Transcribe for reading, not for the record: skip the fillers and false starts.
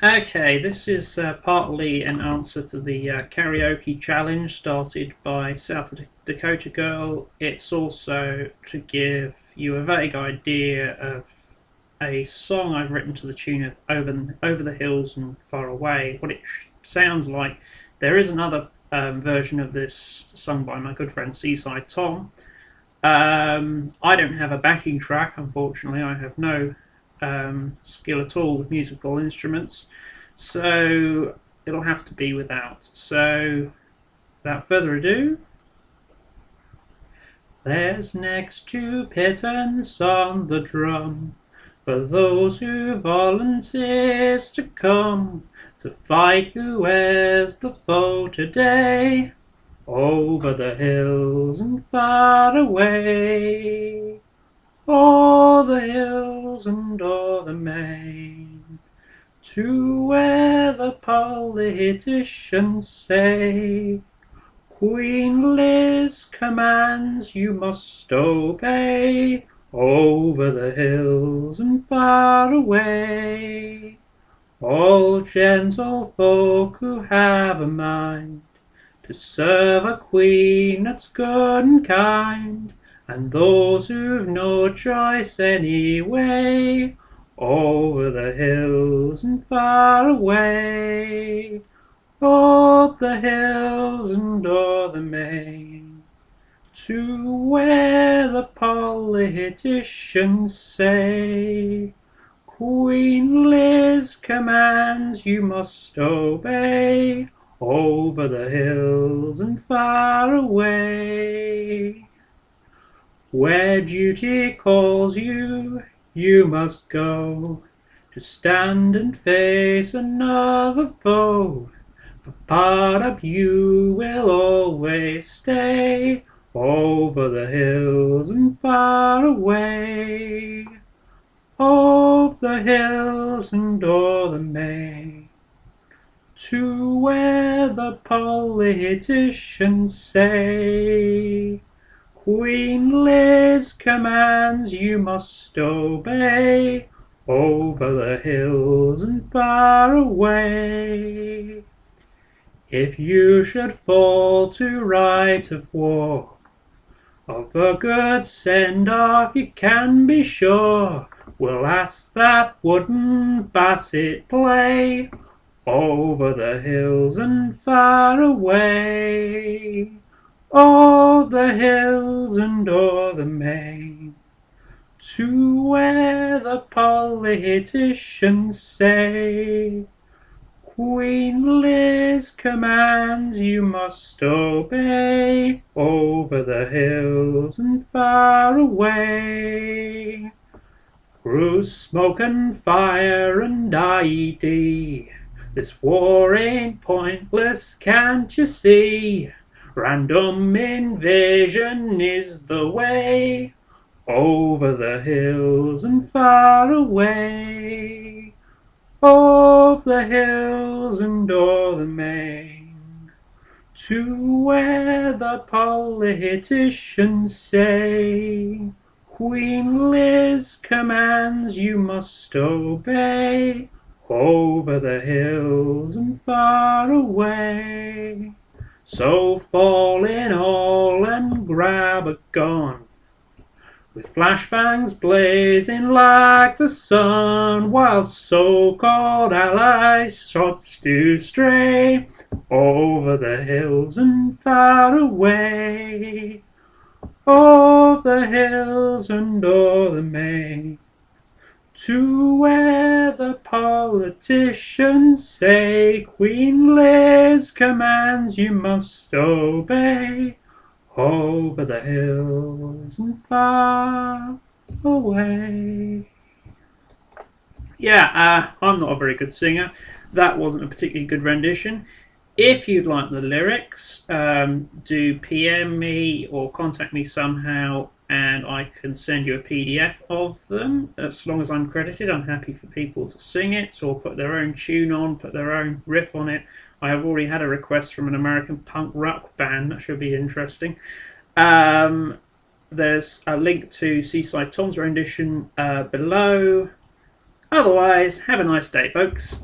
Okay, this is partly an answer to the karaoke challenge started by South Dakota Girl. It's also to give you a vague idea of a song I've written to the tune of Over the Hills and Far Away, what it sounds like. There is another version of this sung by my good friend Seaside Tom. I don't have a backing track, unfortunately. I have no skill at all with musical instruments, so it'll have to be without. So, without further ado, there's next to pittance on the drum for those who volunteers to come to fight who wears the foe today. Over the hills and far away, o'er the hills and o'er the main, to where the politicians say Queen Liz commands you must obey. Over the hills and far away, all gentle folk who have a mind to serve a queen that's good and kind, and those who've no choice anyway, over the hills and far away, o'er the hills and o'er the main, to where the politicians say Queen Liz commands you must obey. Over the hills and far away, where duty calls you, you must go to stand and face another foe. But part of you will always stay over the hills and far away, over the hills and o'er the main, to where the politicians say Queen Liz commands you must obey, over the hills and far away. If you should fall to right of war, of a good send-off you can be sure, we'll ask that wooden basset play over the hills and far away, o'er the hills and o'er the main, to where the politicians say Queen Liz commands you must obey, over the hills and far away. Through smoke and fire and IED, this war ain't pointless, can't you see? Random invasion is the way, over the hills and far away, over the hills and o'er the main, to where the politicians say Queen Liz commands you must obey, over the hills and far away. So fall in all and grab a gun, with flashbangs blazing like the sun, while so-called allies shots do stray over the hills and far away, over the hills and o'er the main, to where the politicians say Queen Liz commands you must obey, over the hills and far away. Yeah, I'm not a very good singer. That wasn't a particularly good rendition. If you'd like the lyrics, do PM me or contact me somehow and I can send you a PDF of them. As long as I'm credited, I'm happy for people to sing it or put their own tune on, put their own riff on it. I have already had a request from an American punk rock band. That should be interesting. There's a link to Seaside Tom's rendition below. Otherwise, have a nice day, folks.